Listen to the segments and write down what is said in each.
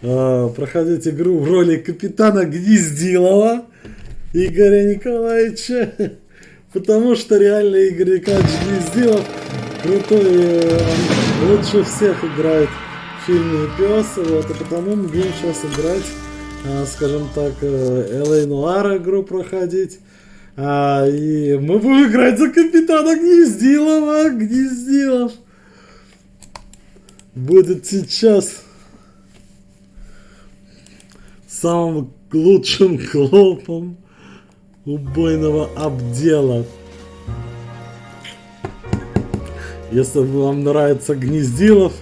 проходить игру в роли капитана Гнездилова Игоря Николаевича, потому что реально Игорь Николаевич Гнездилов крутой, он лучше всех играет в фильме «Пес», вот, и потому мы будем сейчас играть, скажем так, LA Noir игру проходить, и мы будем играть за капитана Гнездилова. Гнездилов будет сейчас самым лучшим клопом убойного обдела. Если вам нравится Гнездилов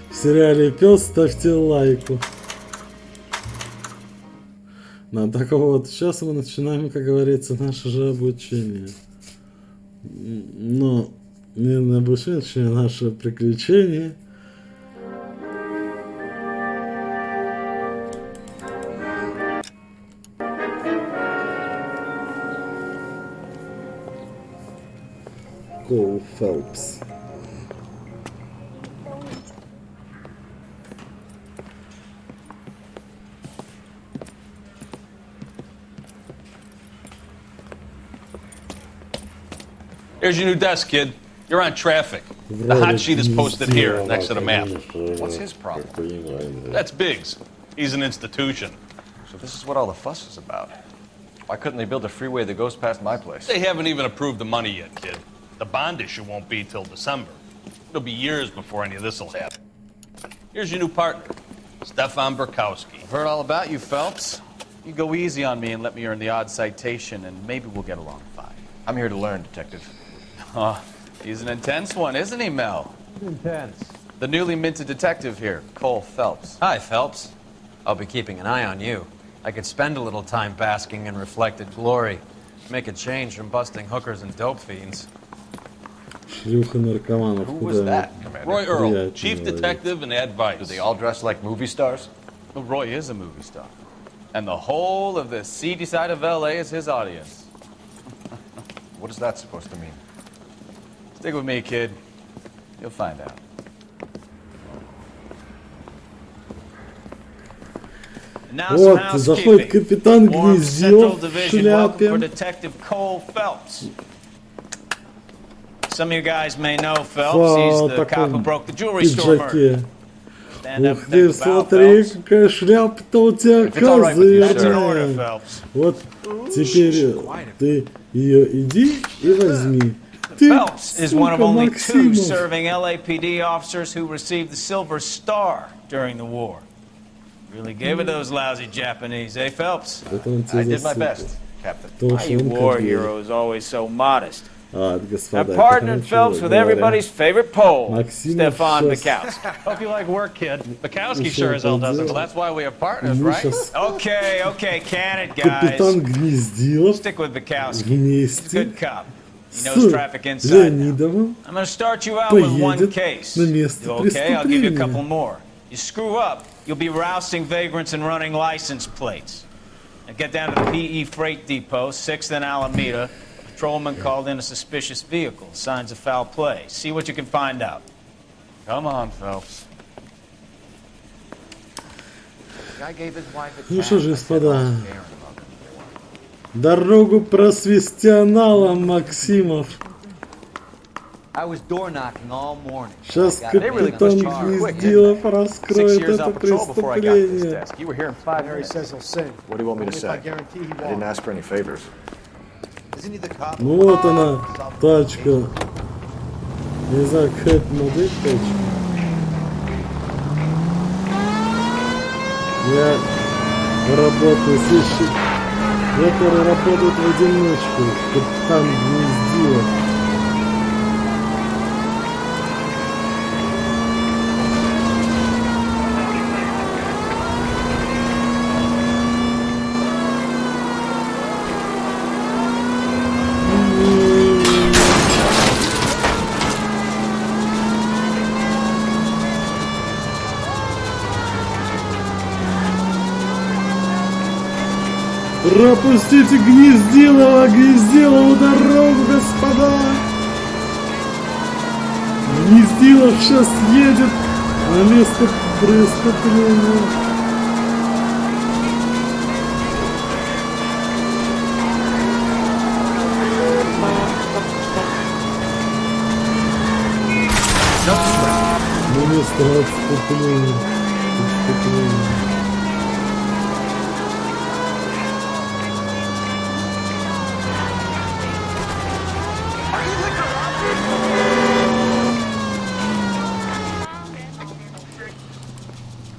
в сериале «Пес», ставьте лайку. Ну, так вот, сейчас мы начинаем, как говорится, наше же обучение. Но не обучение, наше приключение. Cole Phelps. Here's your new desk, kid. You're on traffic. The hot sheet is posted here, next to the map. What's his problem? That's Biggs. He's an institution. So this is what all the fuss is about. Why couldn't they build a freeway that goes past my place? They haven't even approved the money yet, kid. The bond issue won't be till December. It'll be years before any of this will happen. Here's your new partner, Stefan Burkowski. I've heard all about you, Phelps. You go easy on me and let me earn the odd citation, and maybe we'll get along fine. I'm here to learn, Detective. Oh, he's an intense one, isn't he, Mel? Intense. The newly minted detective here, Cole Phelps. Hi, Phelps. I'll be keeping an eye on you. I could spend a little time basking in reflected glory. Make a change from busting hookers and dope fiends. Шлюха наркоманов. Who was that, Commander? Roy Earl, chief detective and advice. Do they all dress like movie stars? Well, Roy is a movie star. And the whole of the seedy side of L.A. is his audience. What is that supposed to mean? Stick with me, kid. You'll find out. Вот, заходит капитан Гнездилов в шляпе. For Detective Cole Phelps. Some of you guys may know Phelps. He's the cop who broke the jewelry store murder. Ух ты, смотри, какая шляпа-то у тебя козырная. Вот теперь ты ее иди и возьми. Phelps is one of only two serving LAPD officers who received the Silver Star during the war. Really gave it those lousy Japanese, eh, Phelps? I did my best, Captain. My war hero is always so modest. I Господа, partnered Phelps with everybody's favorite Pole, Stefan Burkowski. Hope you like work, kid. Burkowski sure as hell doesn't. Well, that's why we are partners, right? Okay, can it, guys? Капитан Гнездилов Stick with Burkowski. He's a вместе good cop. He с knows traffic inside now. Леонидовым I'm going to start you out with one поедет case. на место You okay? I'll give you a couple преступления. more. You screw up, you'll be rousting vagrants and running license plates. Now get down to the PE Freight Depot, 6th and Alameda. A patrolman called in a suspicious vehicle. Signs of foul play. See what you can find out. Come on, Phelps. Ну что же, господа, дорогу просвистянала Максимов. Сейчас капитан Гнездилов раскроет это преступление. What do you want me to say? I didn't ask for any favors. Ну вот она, тачка. Не знаю, какая-то модель тачка. Я работаю с ищем, который работает в одиночку. Капитан Гнездилов. Пропустите Гнездилова, Гнездилову дорогу, господа! Гнездилов сейчас едет на место преступления. Место отступления. Отступления.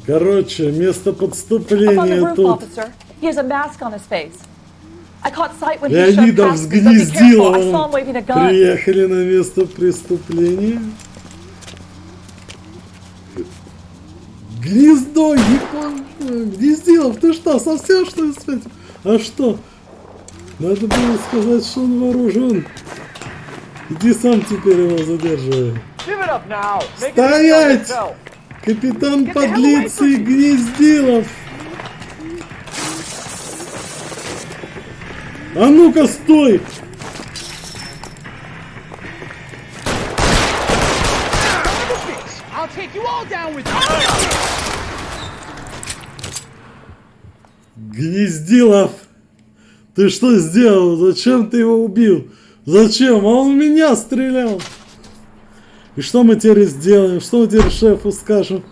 Короче, место Up on the подступления roof, тут. officer. He has a mask on his face. I caught sight when he shoved Леонидов past с us, so be careful. I saw Гнездиловым him waving a gun. приехали на место преступления. Гнездо, Гнездилов, ты что, совсем что ли спятил? А что? Надо было сказать, что он вооружен. Иди сам теперь его задерживай. Стоять! Капитан подлицы Гнездилов! А ну-ка, стой! Гнездилов! Ты что сделал? Зачем ты его убил? Зачем? А он в меня стрелял! И что мы теперь сделаем? Что мы теперь шефу скажем?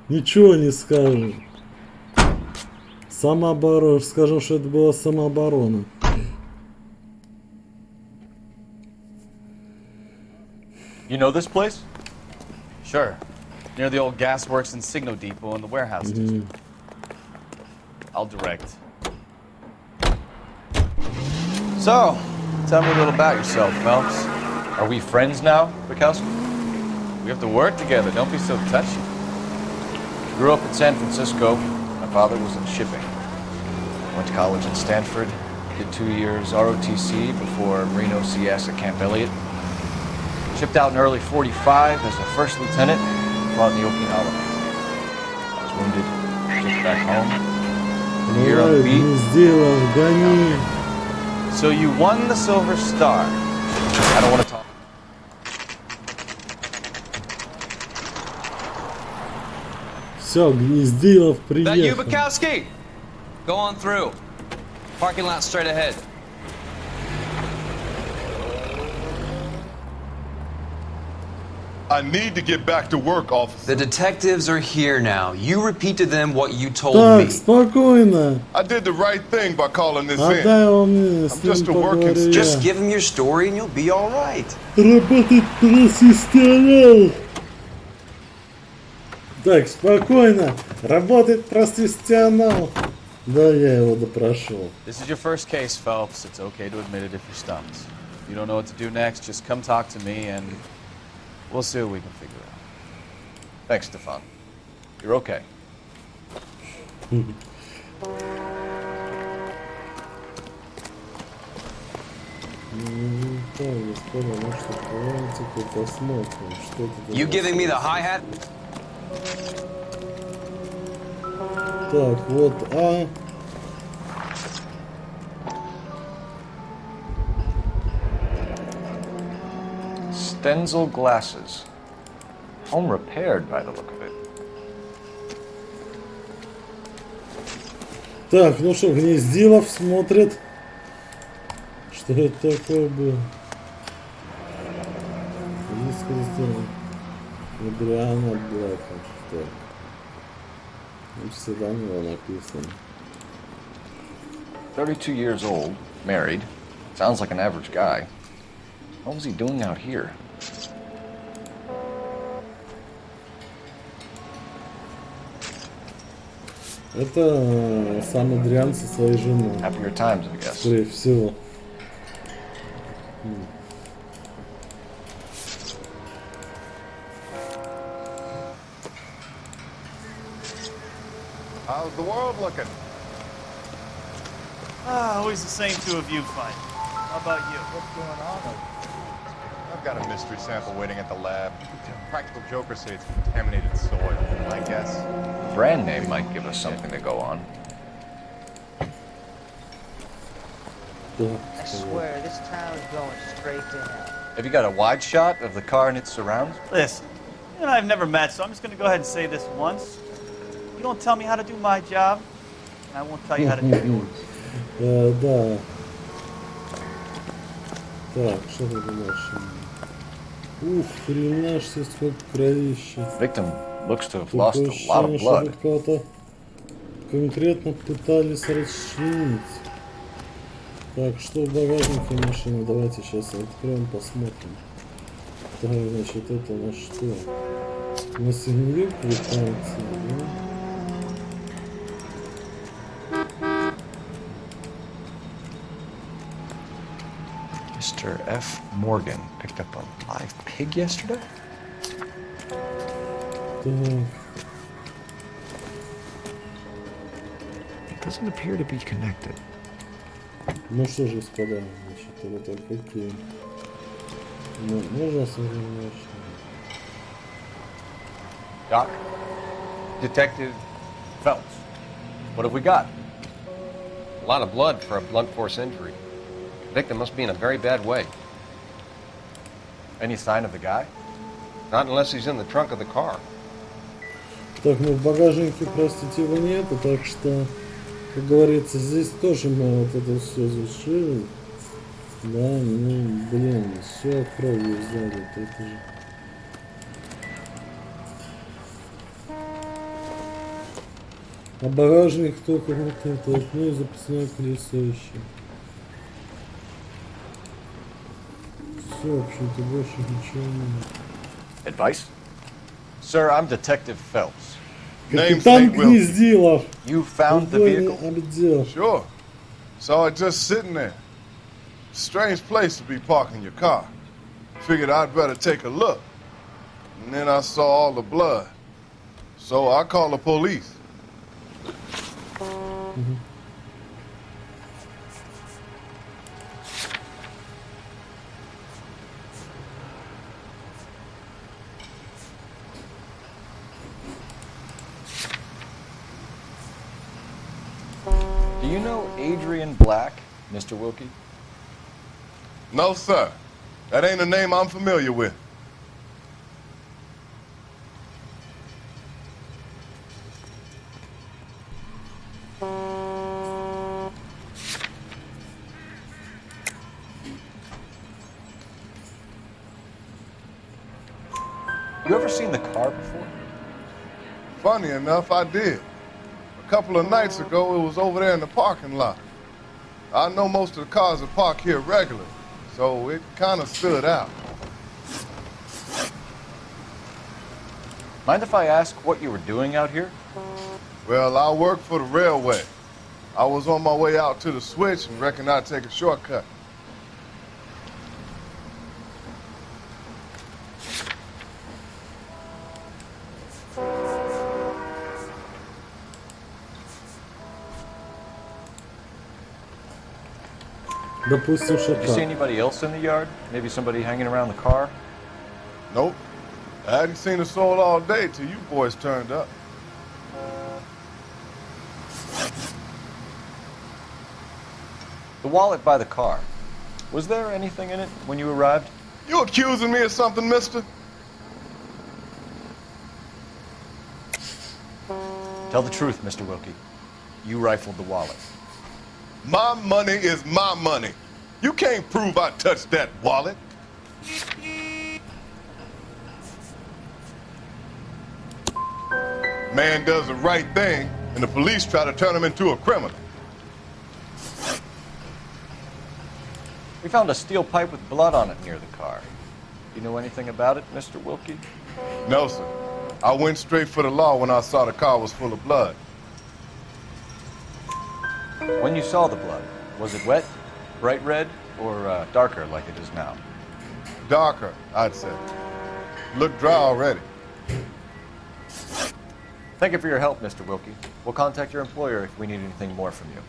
Ничего не скажем. Самооборона. Скажем, что это была самооборона. You know this place? Sure. Near the old gasworks and signal depot in the warehouse district. I'll direct. So, tell me a little about yourself, Phelps. Are we friends now, Bukowski? We have to work together. Don't be so touchy. Grew up in San Francisco. My father was in shipping. Went to college in Stanford. Did 2 years ROTC before Marino CS at Camp Elliott. Shipped out in early 45 as a first lieutenant. Fought in the Okinawa. I was wounded. Shipped back home. Been here on the beat. Гнездилов, гони. So you won the Silver Star. I don't want to talk. Все, Гнездилов That you, приехал. Bukowski? Go on through. Parking lot straight ahead. I need to get back to work, officer. The detectives are here now. You repeat to them what you told Так, me. спокойно. I did the right thing by calling this Отдай in. его мне, с I'm ним just a working поговорю я. Just give them your story and you'll be all right. Работать профессионал. Так, спокойно. Работать профессионал. Да, я его допрошу. This is your first case, Phelps. It's okay to admit it if you're stumped. If you don't know what to do next, just come talk to me and we'll see what we can figure out. Thanks, Stefan. You're okay. Так, господа, ну что, давайте-ка посмотрим, что тут. You giving me the hi-hat? Так, вот А. Stenzel glasses. Home repaired by the look of it. Так, ну что, Гнездилов смотрит. Что это такое было? Адриана Блэка. Так. Ну, всегда у него написано. 32 years old, married. Sounds like an average guy. What was he doing out here? Это сам Адриан со своей женой. Happier times, I guess. Скорее всего. How's the world looking? Always the same two of you fight. How about you? What's going on? I've got a mystery sample waiting at the lab. Practical jokers say it's contaminated soil. I guess. Brand name might give us something to go on. I swear, this town is going straight to hell. Have you got a wide shot of the car and its surrounds? Listen, you and I have never met, so I'm just going to go ahead and say this once. You don't tell me how to do my job, and I won't tell you how to do yours. Да. Так, что тут дальше? Ух, хрена, что сколько кровища. Victim Looks to have Такое lost a lot ощущение, of что blood. тут кого-то конкретно пытались расчленить. Так, что в багажнике машины? Давайте сейчас откроем, посмотрим. Так, значит, это на что? На семью квитанции, да? Mr. F. Morgan picked up a live pig yesterday? Так, It doesn't appear to be connected. ну что же, господа, значит, это какие? Ну, можно современные. Doc? Detective Phelps. What have we got? A lot of blood for a blunt force injury. The victim must be in a very bad way. Any sign of the guy? Not unless he's in the trunk of the car. Так, ну в багажнике, простите, его нету, так что, как говорится, здесь тоже мы вот это все зашили. Да, ну, блин, все кровью сзади, это же. А багажник только вот это вот, ну и запасное колесо еще. Все, в общем-то, больше ничего нет. Advice? Sir, I'm Detective Phelps. Капитан Гнездилов. You found the vehicle? Отдел. Sure. Saw it just sitting there. Strange place to be parking your car. Figured I'd better take a look. And then I saw all the blood. So I called the police. Do you know Adrian Black, Mr. Wilkie? No, sir. That ain't a name I'm familiar with. You ever seen the car before? Funny enough, I did. A couple of nights ago, it was over there in the parking lot. I know most of the cars are parked here regularly, so it kind of stood out. Mind if I ask what you were doing out here? Well, I work for the railway. I was on my way out to the switch and reckoned I'd take a shortcut. Допустим, что Did you see так. anybody else in the yard? Maybe somebody hanging around the car? Nope. I hadn't seen a soul all day till you boys turned up. The wallet by the car. Was there anything in it when you arrived? You accusing me of something, mister? Tell the truth, Mr. Wilkie. You rifled the wallet. My money is my money. You can't prove I touched that wallet. Man does the right thing, and the police try to turn him into a criminal. We found a steel pipe with blood on it near the car. You know anything about it, Mr. Wilkie? No, sir. I went straight for the law when I saw the car was full of blood. When you saw the blood, was it wet, bright red, or darker like it is now? Darker, I'd say. Looked dry already. Thank you for your help, Mr. Wilkie. We'll contact your employer if we need anything more from you.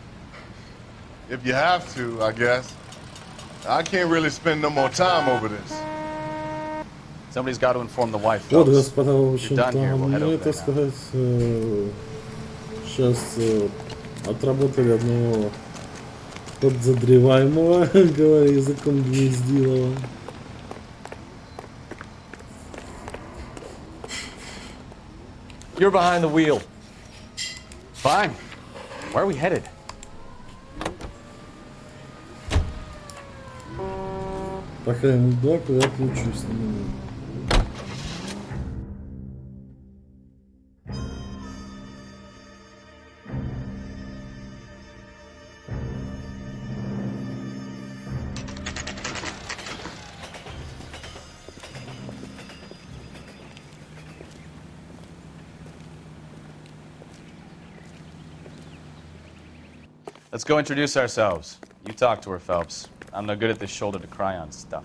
If you have to, I guess. I can't really spend no more time over this. Somebody's got to inform the wife. Вот, Phelps. господа, в You're done общем-то, here. We'll head мы, over так there now. сказать, сейчас отработали одного подозреваемого, говоря языком Гнездилова. You're behind the wheel. Fine. Where are we headed? Пока ему док, я отключусь на минуту. Let's go introduce ourselves. You talk to her, Phelps. I'm no good at this shoulder to cry on stuff.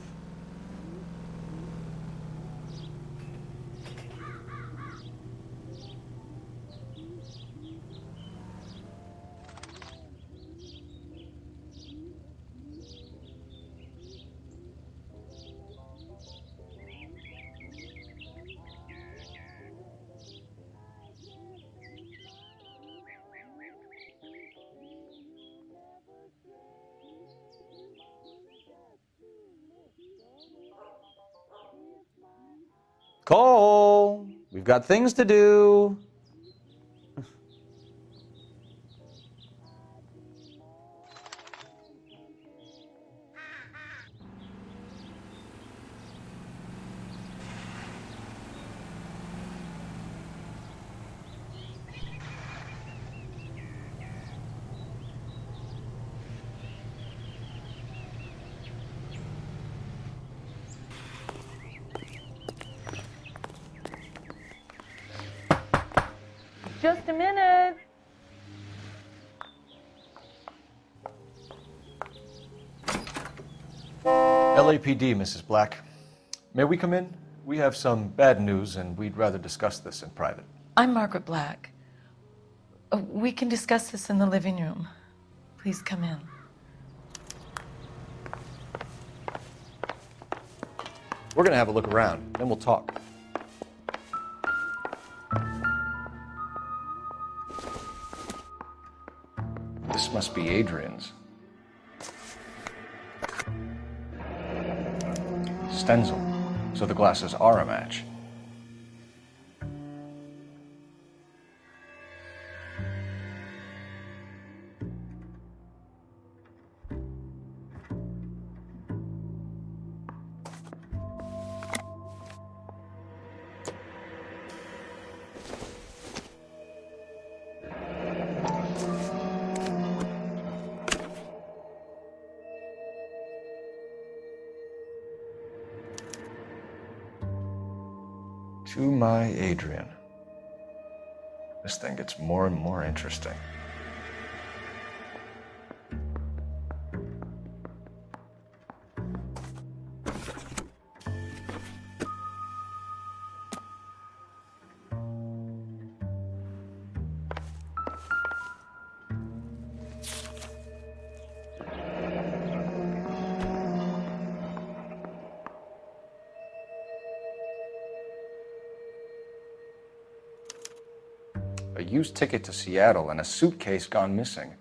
Cole, we've got things to do. Just a minute. LAPD, Mrs. Black. May we come in? We have some bad news, and we'd rather discuss this in private. I'm Margaret Black. We can discuss this in the living room. Please come in. We're gonna have a look around, then we'll talk. This must be Adrian's. Stencil, so the glasses are a match. To my Adrian. This thing gets more and more interesting. A used ticket to Seattle and a suitcase gone missing.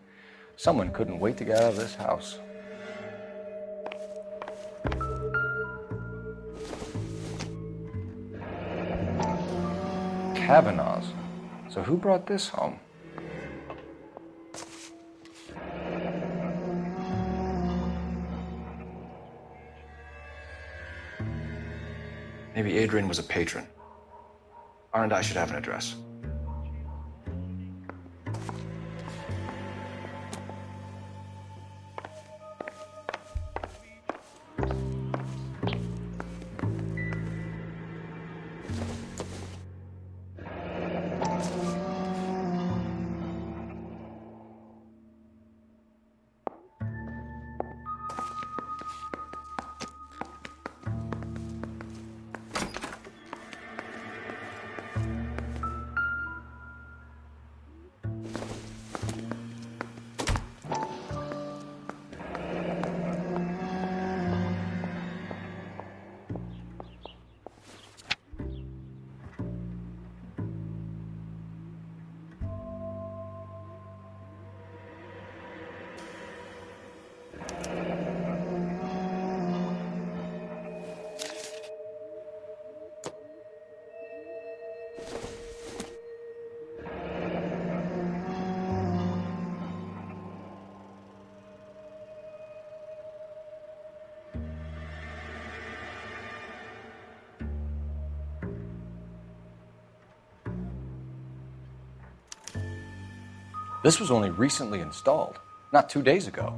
Someone couldn't wait to get out of this house. Kavanaugh's. So who brought this home? Maybe Adrian was a patron. R&I should have an address. This was only recently installed, not 2 days ago.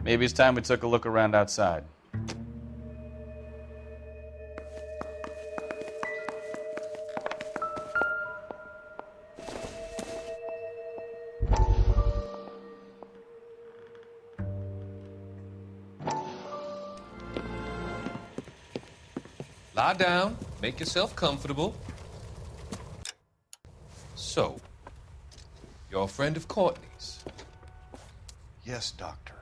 Maybe it's time we took a look around outside. Lie down, make yourself comfortable. So, you're a friend of Courtney's? Yes, Doctor.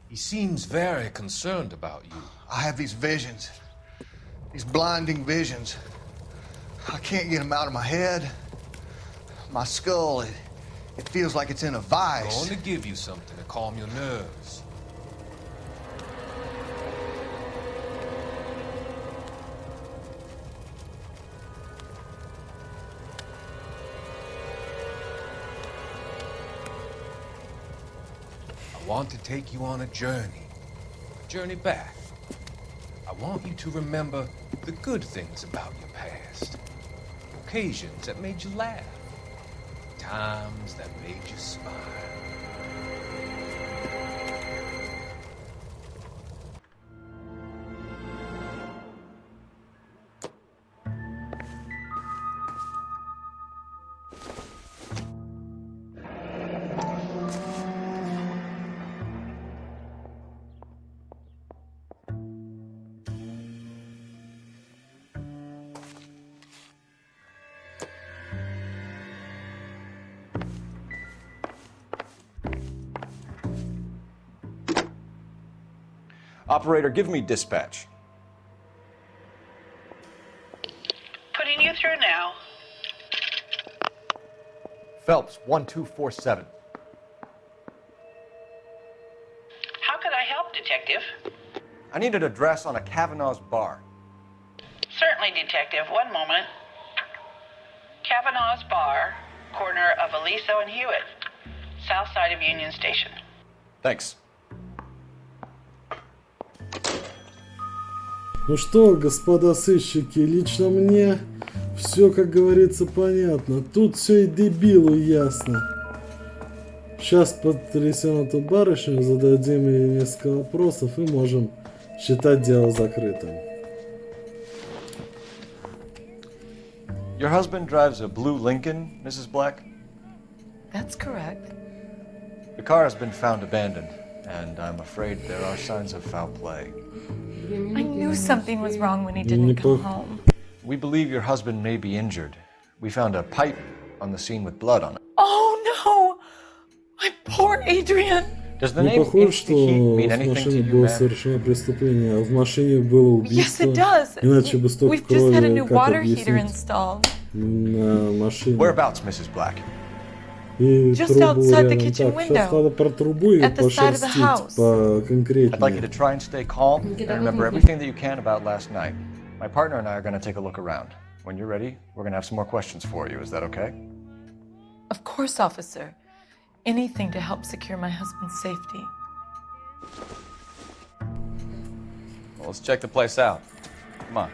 He seems very concerned about you. I have these visions. These blinding visions. I can't get them out of my head. My skull, it feels like it's in a vice. I'm going to give you something to calm your nerves. I want to take you on a journey back. I want you to remember the good things about your past, occasions that made you laugh, times that made you smile. Operator, give me dispatch. Putting you through now. Phelps, 1247. How could I help, Detective? I need an address on a Kavanaugh's bar. Certainly, Detective. One moment. Kavanaugh's Bar, corner of Aliso and Hewitt, south side of Union Station. Thanks. Ну что, господа сыщики, лично мне все, как говорится, понятно. Тут все и дебилу ясно. Сейчас потрясем эту барышню, зададим ей несколько вопросов и можем считать дело закрытым. Your husband drives a blue Lincoln, Mrs. Black? That's correct. The car has been found abandoned, and I'm afraid there are signs of foul play. I knew something was wrong when he didn't come home. We believe your husband may be injured. We found a pipe on the scene with blood on it. Oh no! My poor Adrian! Does the Не name похоже, что Heat mean в anything to машине you, было ma'am? совершено преступление, а в машине было Yes, убийство. it does. Иначе бы столько We've just had a крови, new как water heater объяснить installed. на машине. Whereabouts, Mrs. Black? И Just трубу outside the рядом. kitchen Так, сейчас window. надо про трубу и At the side of the пошерстить house. поконкретнее. I'd like you to try and stay calm and remember everything that you can about last night. My partner and I are going to take a look around. When you're ready, we're going to have some more questions for you. Is that okay? Of course, officer. Anything to help secure my husband's safety. Well, let's check the place out. Come on.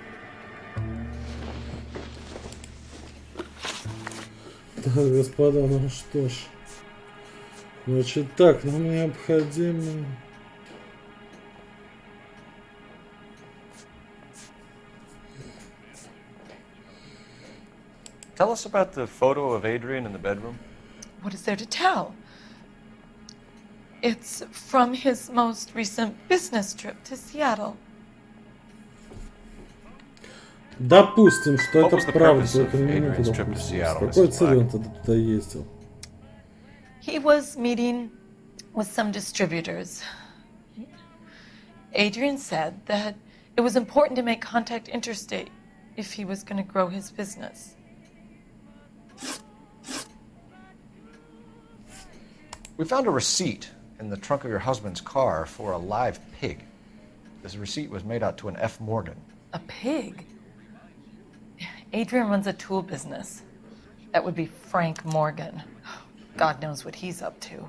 Так, господа, ну что ж. Значит так, нам необходимо... Tell us about the photo of Adrian in the bedroom. What is there to tell? It's from his most recent business trip to Seattle. Допустим, что What это was the правда, purpose только of не минуту, Adrian's trip to допустим. Seattle, С какой Mrs. целью Black? он тогда туда ездил? He was meeting with some distributors. Adrian said that it was important to make contact interstate if he was going to grow his business. We found a receipt in the trunk of your husband's car for a live pig. This receipt was made out to an F. Morgan. A pig? Adrian runs a tool business. That would be Frank Morgan. God knows what he's up to.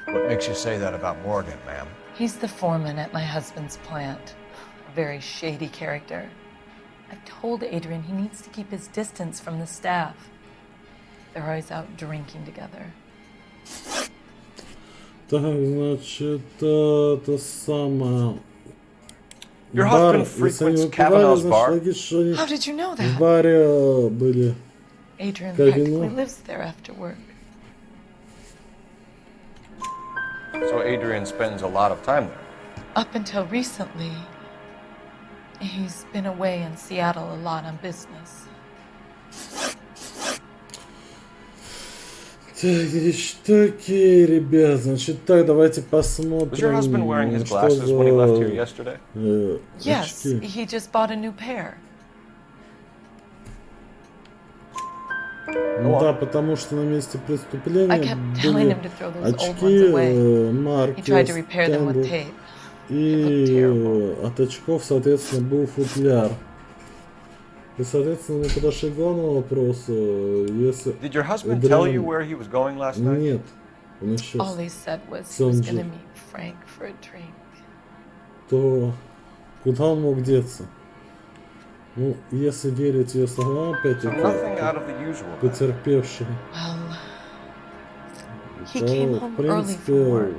What makes you say that about Morgan, ma'am? He's the foreman at my husband's plant. A very shady character. I've told Adrian he needs to keep his distance from the staff. They're always out drinking together. Так, значит, это самое... Your Бар, husband если они frequents выпивали, Kavanaugh's значит, bar? логично, что они How did you know в that? баре были. Adrian Kavanaugh. practically lives there after work. So Adrian spends a lot of time there. Up until recently, he's been away in Seattle a lot on business. Так, окей, ребят, значит так, давайте посмотрим. Was your husband wearing his glasses when he left here yesterday? Yes, he just bought a new pair. Ну да, потому что на месте I преступления kept telling были him to throw those old очки ones away. He марки tried to repair them with Стэнли, tape. и от очков, соответственно, был футляр. И, соответственно, мы подошли к главному вопросу. Если Did your husband tell you where he was going last night? Нет, он исчез. All he said was he was going to meet Frank for a drink. То куда он мог деться? Ну, если верить ее словам, опять-таки, потерпевший, He то, came в home early from принципе, work.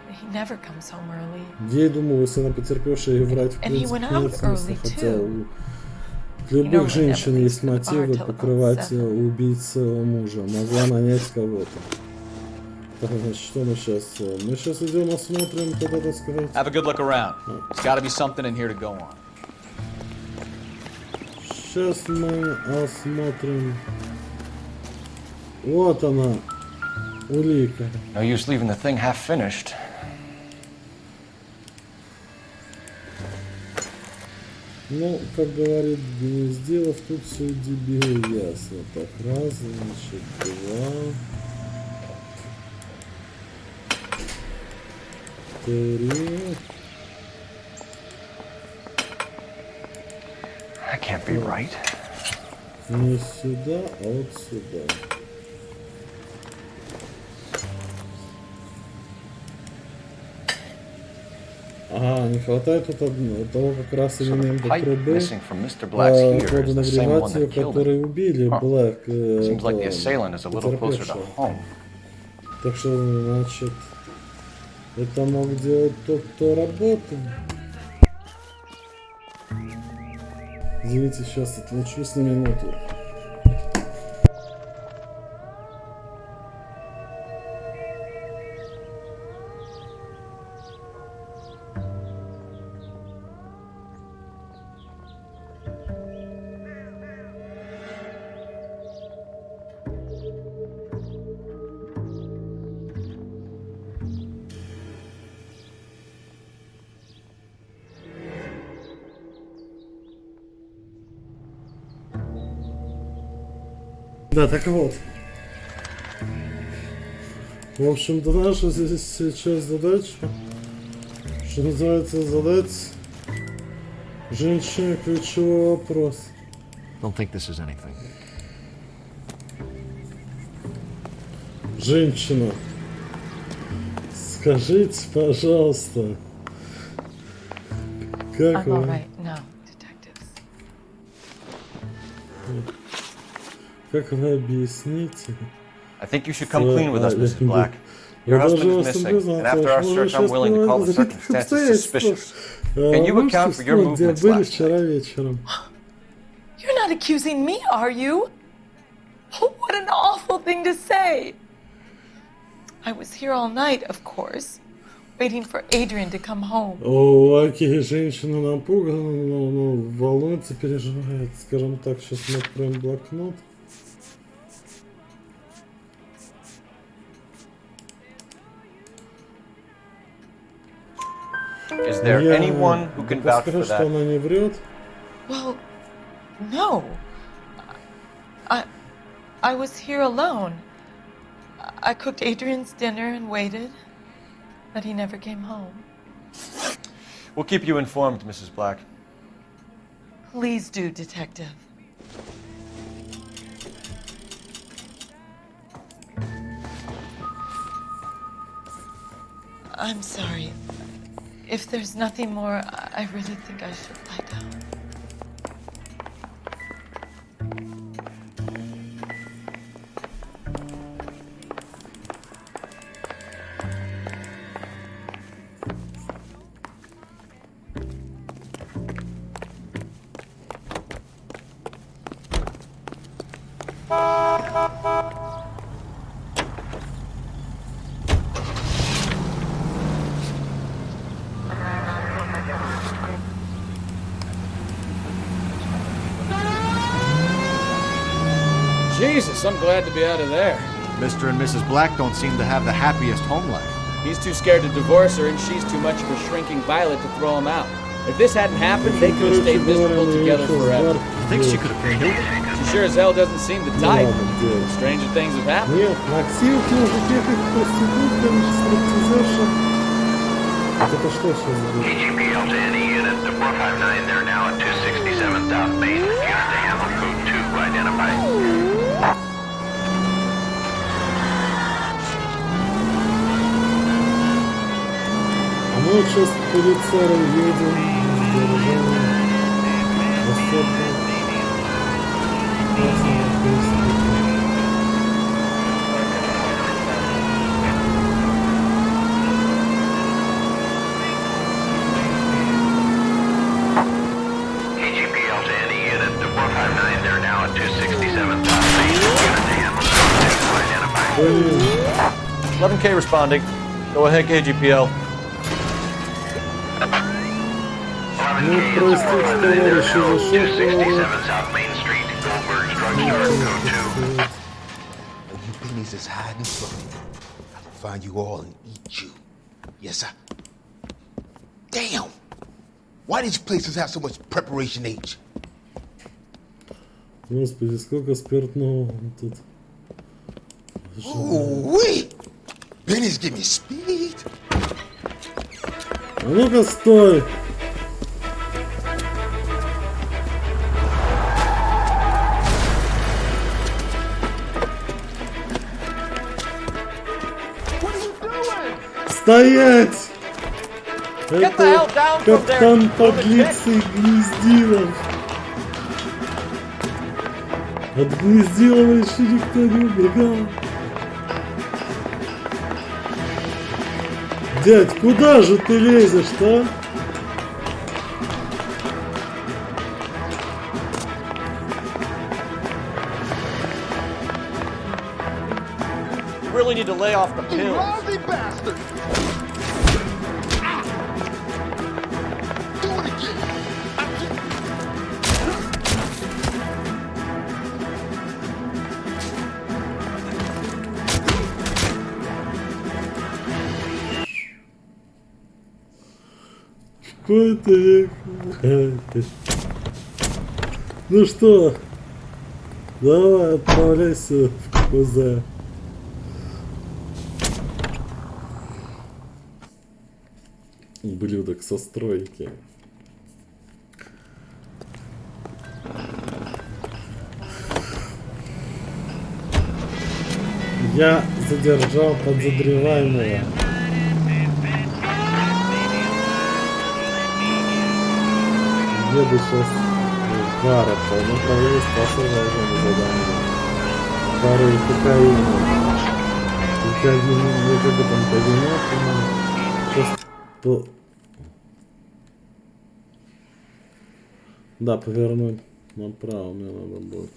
He never comes home early. я думаю, если она потерпевшая, и врать, в And he принципе, went out нет смысла, early, хотя too. у любых normally женщин never есть leaves for the bar мотивы till about покрывать 7. убийц мужа, могла нанять кого-то. Так, значит, что мы сейчас? Мы сейчас идем осмотрим, тогда, так сказать. Have a good look around. There's got to be something in here to go on. Сейчас мы осмотрим. Вот она, улика. No use leaving the thing half finished. Ну, как говорит Гнездилов, тут все дебил ясно. Так, раз, значит, два. Три. That can't be right. Не сюда, а вот сюда. Ага, не хватает тут того как раз элемента трубы водонагревателя, который убили Блэк, потерпевшего. Так что, значит, это мог делать тот, кто работал. Извините, сейчас отвлечусь на минуту. Да, так вот. В общем-то, наша здесь сейчас задача, что называется, задать женщине ключевой вопрос. Don't think this is anything. Женщина, скажите, пожалуйста, как I'm all вы... right now, detectives. Как вы объясните? I think you should come clean with us, Mrs. Black. Your husband is missing, and after our search, I'm willing to call the circumstances suspicious. Can you account for your movements last night? You're not accusing me, are you? Oh, what an awful thing to say. I was here all night, of course, waiting for Adrian to come home. О, окей, женщина напугана, но волнуется, переживает. Скажем так, сейчас мы откроем блокнот. Is there anyone who can vouch for that? Что она не врет? Well, no. I was here alone. I cooked Adrian's dinner and waited, but he never came home. We'll keep you informed, Mrs. Black. Please do, Detective. I'm sorry. If there's nothing more, I really think I should lie down. Jesus, I'm glad to be out of there. Mr. and Mrs. Black don't seem to have the happiest home life. He's too scared to divorce her, and she's too much of a shrinking violet to throw him out. If this hadn't happened, they could have stayed miserable together forever. You think she could have killed him? She sure as hell doesn't seem the type. Stranger things have happened. Нет, Максим может ехать к проституткам, стриптизершам. Это что сейчас за... KGPL to any unit, the 459, they're now at 267 South Main. Unit to handle code 2 identified. А мы вот сейчас по лицару едем, сдержаем, высотно, красного крестика. KGPL to any unit, the 459, they're now at 267 South Main. Unit to handle code 2 identified. 11K responding. Go ahead, KGPL. Ну, простите, товарищи, зашел You pennies is hiding from me. I'll find you all and eat you. Yes, sir. Damn! Why these places have so much preparation H? Господи, сколько спиртного тут. Ooh-wee! Pennies give me speed. А ну-ка, стой! Стоять! Это капитан Подлицый Гнездилов. От Гнездилова еще никто не убегал. Дядь, куда же ты лезешь-то, а? Really need to lay off the pills. Lousy bastard! Do it again! Какой-то век. Ну что, давай отправляйся в КПЗ. Ублюдок со стройки. Я задержал подозреваемого. Еду сейчас в бар, полно провели спасательное задание. Пары кокаина. И как бы там кабинет. Сейчас по... Да, повернуть направо мне надо будет.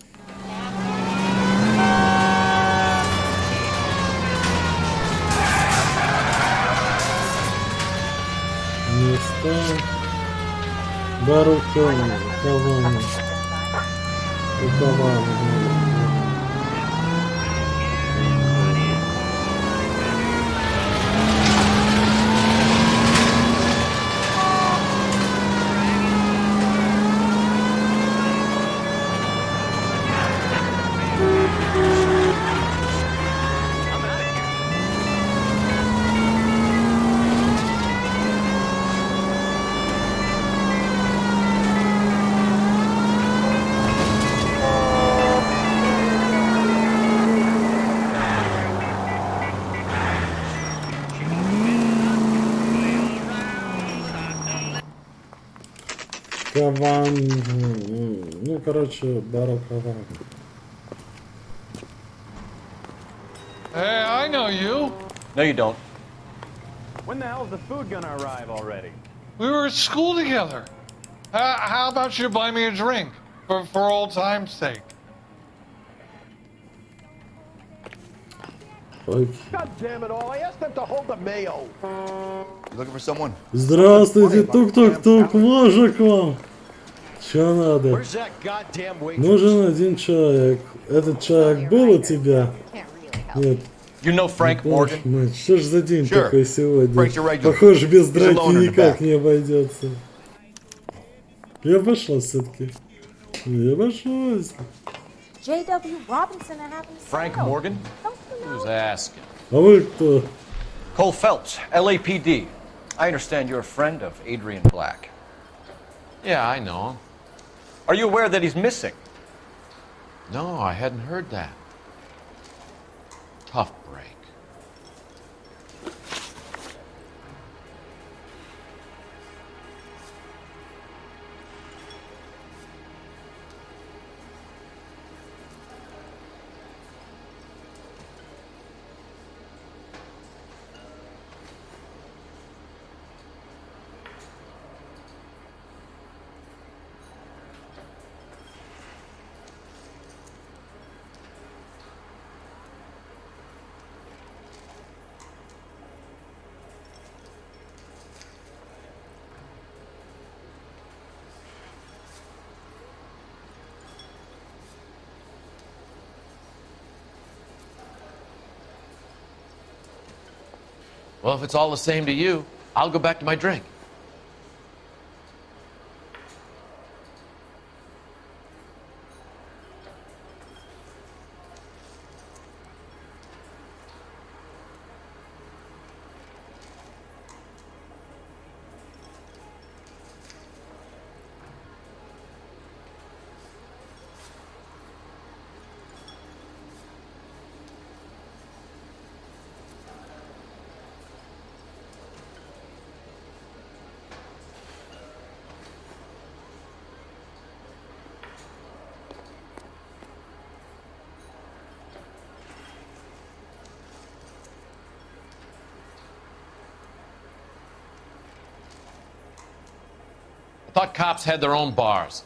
Места. Барукони, Кавани. Каван, ну короче, бару Каван. Hey, I know you. No, you don't. When the hell's the food gonna arrive already? We were at school together. How about you buy me a drink for old time's sake? God damn it all! I asked them to hold the mayo. You looking for someone? Здравствуйте, тук-тук-тук, можно к вам? Что надо? Нужен один человек. Этот человек был у тебя? Нет. You know Frank Morgan? Мать, что ж за день Sure. такой сегодня? Frank's a regular. Похоже, без He's драки alone in the никак back. не обойдется. Я пошла все-таки. Я обошлась. J.W. Robinson and having a Frank sale. Morgan? Don't you know? Who's asking? А вы кто? Cole Phelps, LAPD. I understand you're a friend of Adrian Black. Yeah, I know him. Are you aware that he's missing? No, I hadn't heard that. Tough break. Well, if it's all the same to you, I'll go back to my drink. I thought cops had their own bars.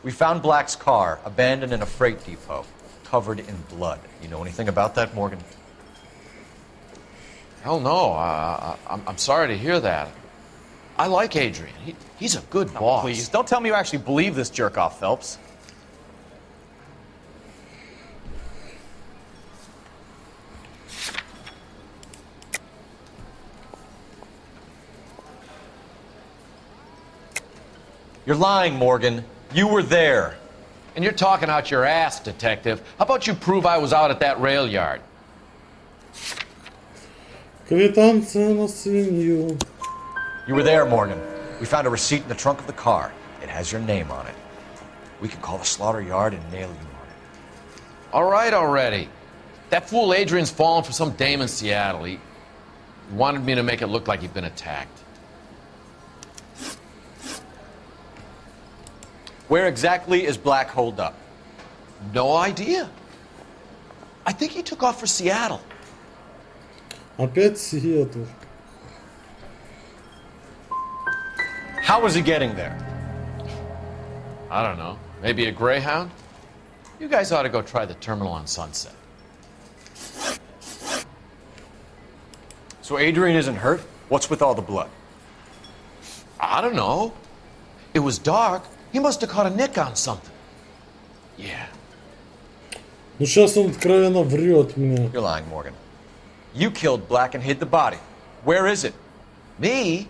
We found Black's car abandoned in a freight depot, covered in blood. You know anything about that, Morgan? Hell no. I'm sorry to hear that. I like Adrian. He's a good boss. Please, don't tell me you actually believe this jerk-off, Phelps. You're lying, Morgan. You were there. And you're talking out your ass, detective. How about you prove I was out at that rail yard? Квитанция на свинью. You were there, Morgan. We found a receipt in the trunk of the car. It has your name on it. We can call the slaughter yard and nail you on it. All right already. That fool Adrian's fallen for some dame in Seattle. He wanted me to make it look like he'd been attacked. Where exactly is Black holed up? No idea. I think he took off for Seattle. Опять Сиэтл. How was he getting there? I don't know. Maybe a Greyhound? You guys ought to go try the terminal on Sunset. So Adrian isn't hurt? What's with all the blood? I don't know. It was dark. He must have caught a nick on something. Yeah. Ну сейчас он откровенно врет мне. You're lying, Morgan. You killed Black and hid the body. Where is it? Me?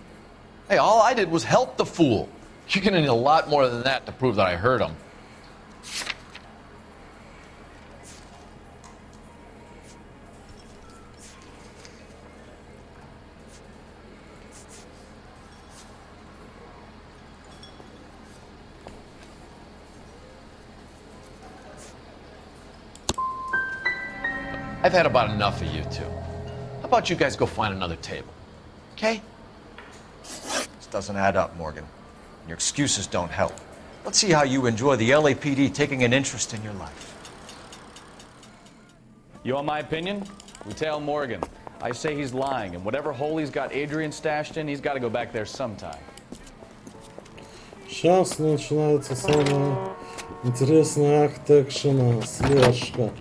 Hey, all I did was help the fool. You're gonna need a lot more than that to prove that I hurt him. I've had about enough of you two. How about you guys go find another table? Okay? This doesn't add up, Morgan. Your excuses don't help. Let's see how you enjoy the LAPD taking an interest in your life. You want my opinion? We tail Morgan. I say he's lying, and whatever hole he's got Adrian stashed in, he's got to go back there sometime. Сейчас начинается самый интересный акт экшена, слежка.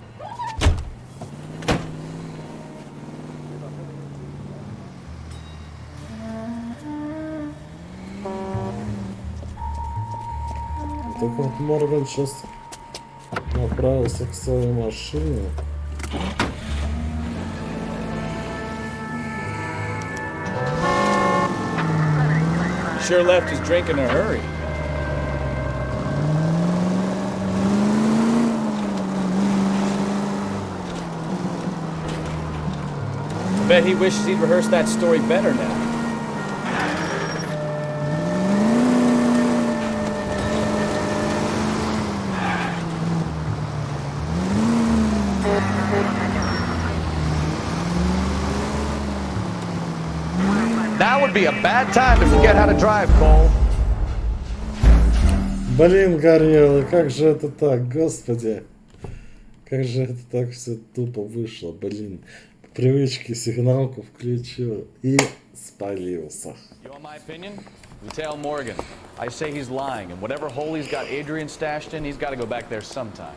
Так вот, Морган сейчас направился к своей машине. Sure left his drink in a hurry. Bet he wishes he'd rehearsed that story better now. Now would be a bad time to forget how to drive, Cole. Блин, горелый, как же это так, господи. Как же это так все тупо вышло, блин. По привычке сигналку включил и спалился. You want my opinion? You tell Morgan. I say he's lying, and whatever hole he's got Adrian stashed in, he's got to go back there sometime.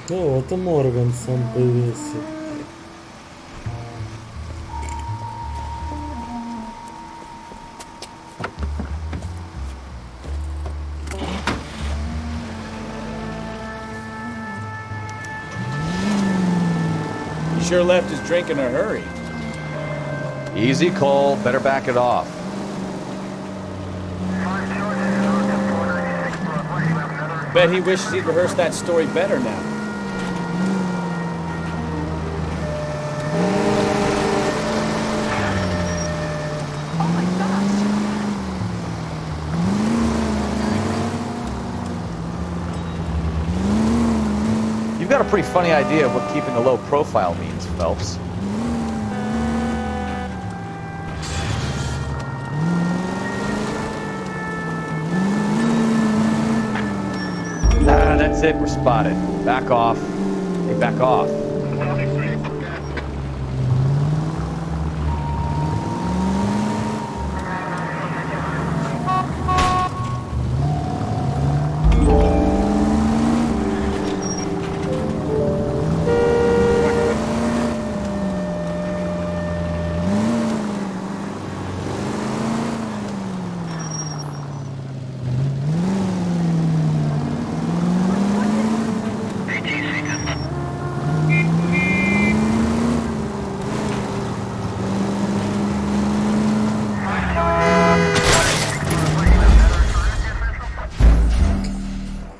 Ну вот и Морган сам появился. He sure left his drink in a hurry. Easy, Cole. Better back it off. Bet he wishes he'd rehearsed that story better now. You've got a pretty funny idea of what keeping a low profile means, Phelps. That's it, we're spotted. Back off. Hey, back off.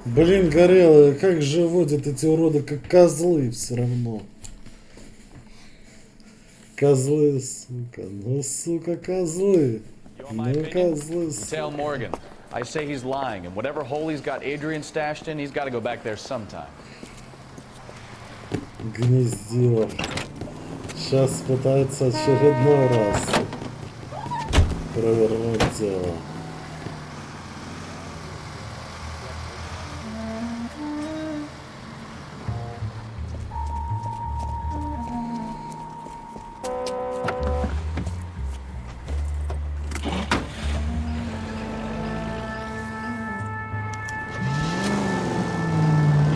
Блин, горелые, как же водят эти уроды, как козлы все равно. Козлы, сука, ну сука, козлы. Ну козлы, сука. Tell Morgan. I say he's lying, and whatever hole he's got Adrian stashed in, he's got to go back there sometime. Гнездилов. Сейчас пытается очередной раз провернуть дело.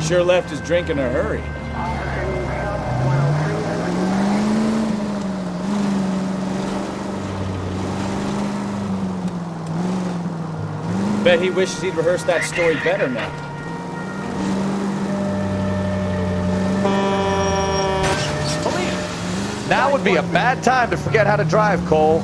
Sure left his drink in a hurry. Bet he wishes he'd rehearsed that story better now. Now would be a bad time to forget how to drive, Cole.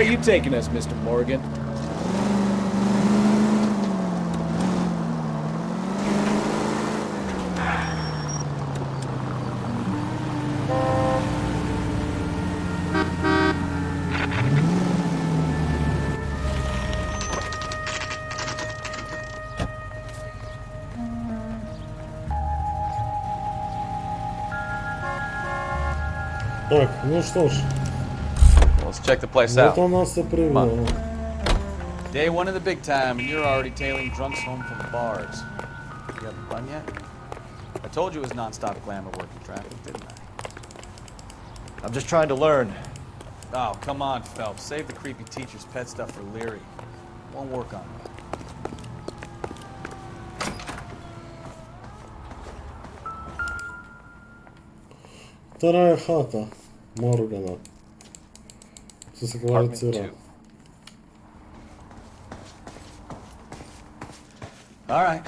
are you taking us, Mr. Morgan? Так, ну что ж. Let's check the place Вот out. он нас и привел. Day one in the big time, and you're already tailing drunks home from the bars. You having fun yet? I told you it was non-stop glamour working traffic, didn't I? I'm just trying to learn. Oh, come on, Phelps. Save the creepy teacher's pet stuff for Leary. Won't work on me. Вторая хата Моргана. Це квартира. All right.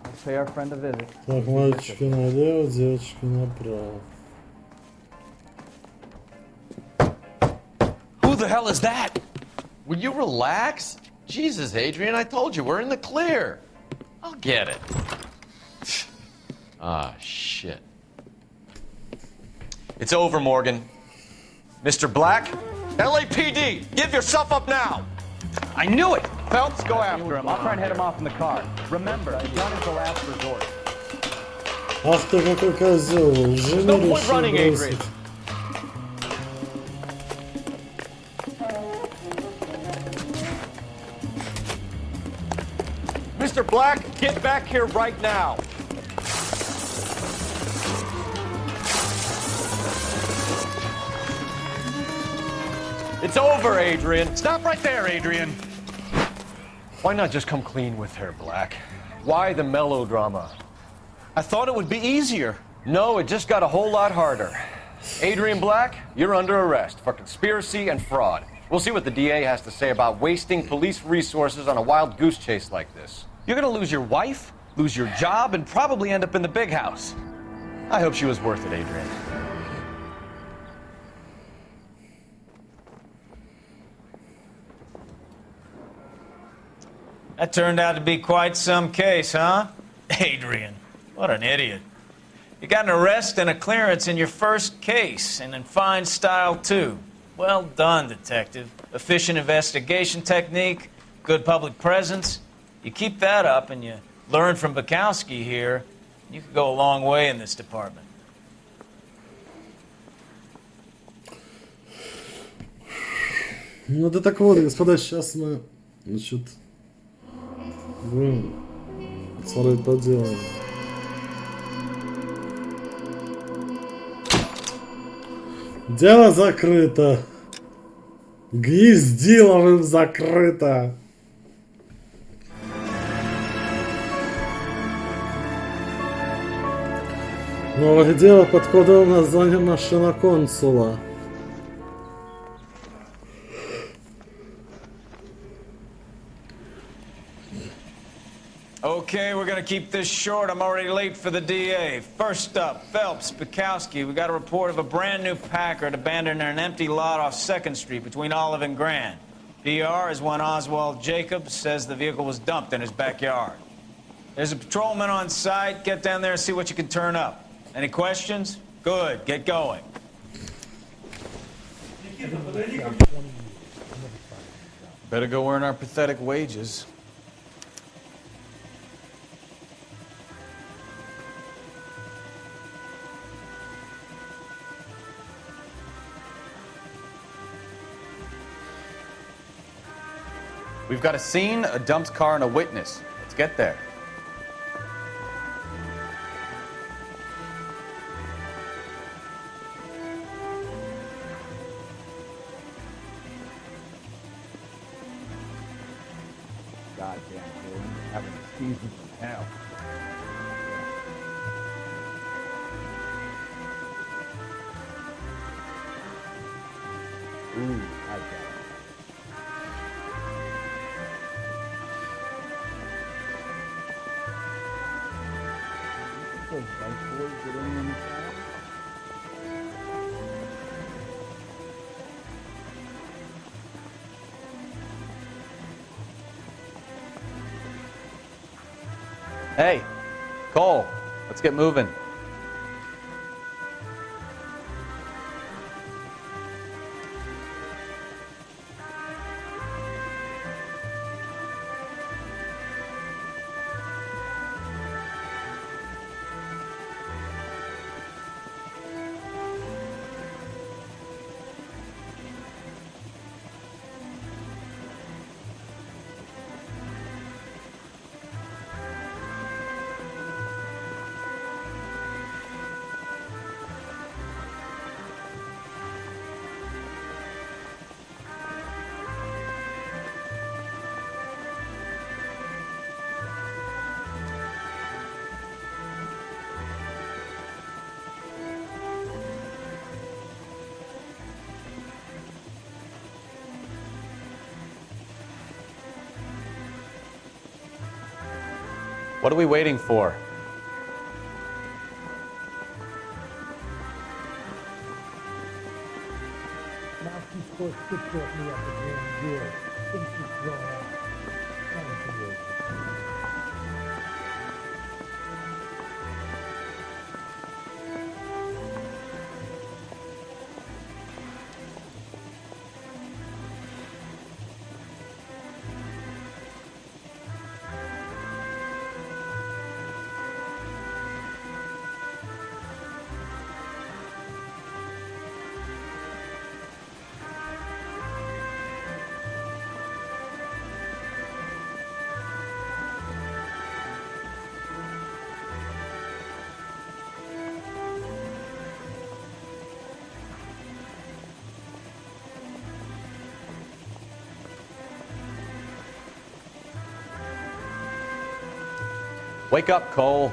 Let's pay our friend a visit. Так, мальчики налево, девочки направо. Who the hell is that? Will you relax? Jesus, Adrian, I told you, we're in the clear. I'll get it. Ah, shit. It's over, Morgan. Mr. Black? LAPD, give yourself up now! I knew it! Phelps, go after him. I'll try and head him off in the car. Remember, the gun is the last resort. Ах ты какой козел, жену решил бросить. Mr. Black, get back here right now! It's over, Adrian. Stop right there, Adrian. Why not just come clean with her, Black? Why the melodrama? I thought it would be easier. No, it just got a whole lot harder. Adrian Black, you're under arrest for conspiracy and fraud. We'll see what the DA has to say about wasting police resources on a wild goose chase like this. You're gonna lose your wife, lose your job, and probably end up in the big house. I hope she was worth it, Adrian. That turned out to be quite some case, huh? Adrian, what an idiot. You got an arrest and a clearance in your first case, and in fine style, too. Well done, detective. Efficient investigation technique, good public presence. You keep that up and you learn from Bukowski here, you could go a long way in this department. Ну да так вот, господа, сейчас мы, значит, будем смотреть по делу. Дело закрыто. Гнездиловым закрыто. Новое дело под кодовым названием «Машина консула». Okay, we're gonna keep this short. I'm already late for the DA. First up, Phelps, Bukowski. We got a report of a brand new Packard abandoned in an empty lot off 2nd Street between Olive and Grand. PR is when Oswald Jacobs says the vehicle was dumped in his backyard. There's a patrolman on site. Get down there and see what you can turn up. Any questions? Good, get going. Better go earn our pathetic wages. We've got a scene, a dumped car, and a witness. Let's get there. Goddamn, dude. Having a season from hell. Ooh, I got it. Those bike boys get in the side. Hey, Cole, let's get moving. What are we waiting for? Now she's supposed to put me at the grand jury. Think she's thrown out. Wake up, Cole.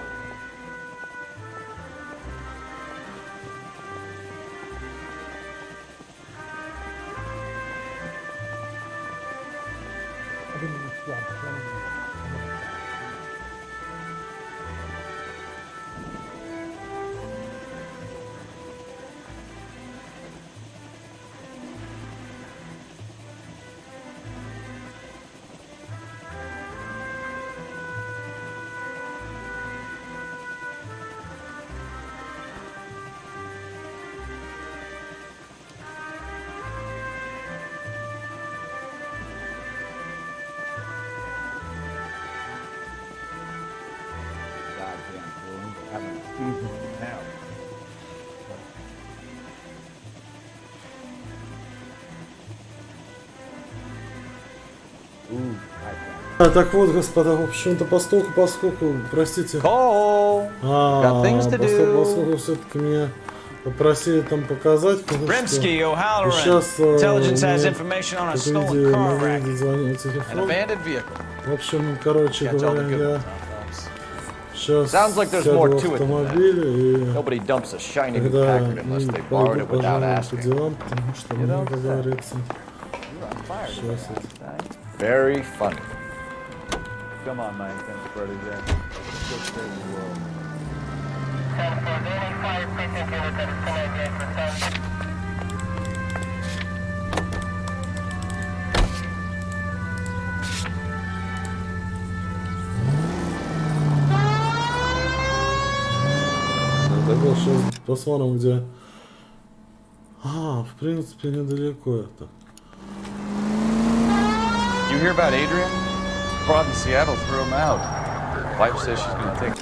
I've been in this job 20 years. Goddamn Bruins having a season from hell. Так вот, господа, в общем-то, поскольку, простите, поскольку все-таки меня попросили там показать, Rimsky, O'Halloran. сейчас Intelligence has information on a stolen car wreck. звонил телефон. В общем, короче говоря, я сейчас Sounds like there's сяду more в to it than автомобиль и Nobody dumps a shiny new когда Packard unless they borrowed пойду, it without пожалуй, по asking. делам, потому что You мне, don't как say. говорится, You're on fire сейчас tonight, это. Einstein. Very funny. Come on, my intense brothers. Let's go save the world. Так вот, сейчас посмотрим, где... в принципе, недалеко это. You hear about Adrian? Fraud in Seattle threw him out. Wife says she's gonna take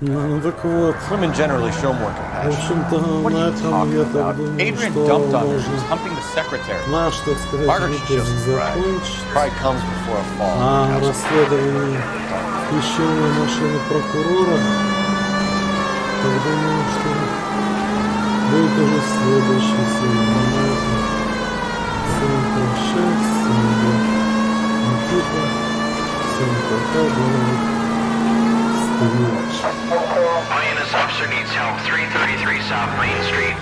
Ну, так вот. Women generally show more В compassion. общем-то, What на are you этом talking я так about? думаю, Adrian что dumped on her. She можно was humping the secretary. наш, так сказать, Margaret should show выпуск some pride. закончить. Pride comes before a fall. А расследование хищения машины прокурора, так думаю, что будет уже в следующей серии. На этом всем прощаюсь, с вами был Никита, всем пока, до новых встреч. Lioness officer needs help. 333 South Main Street.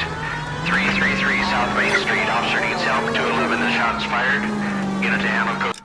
333 South Main Street. Officer needs help. 211, the shots fired. Unit to handle code.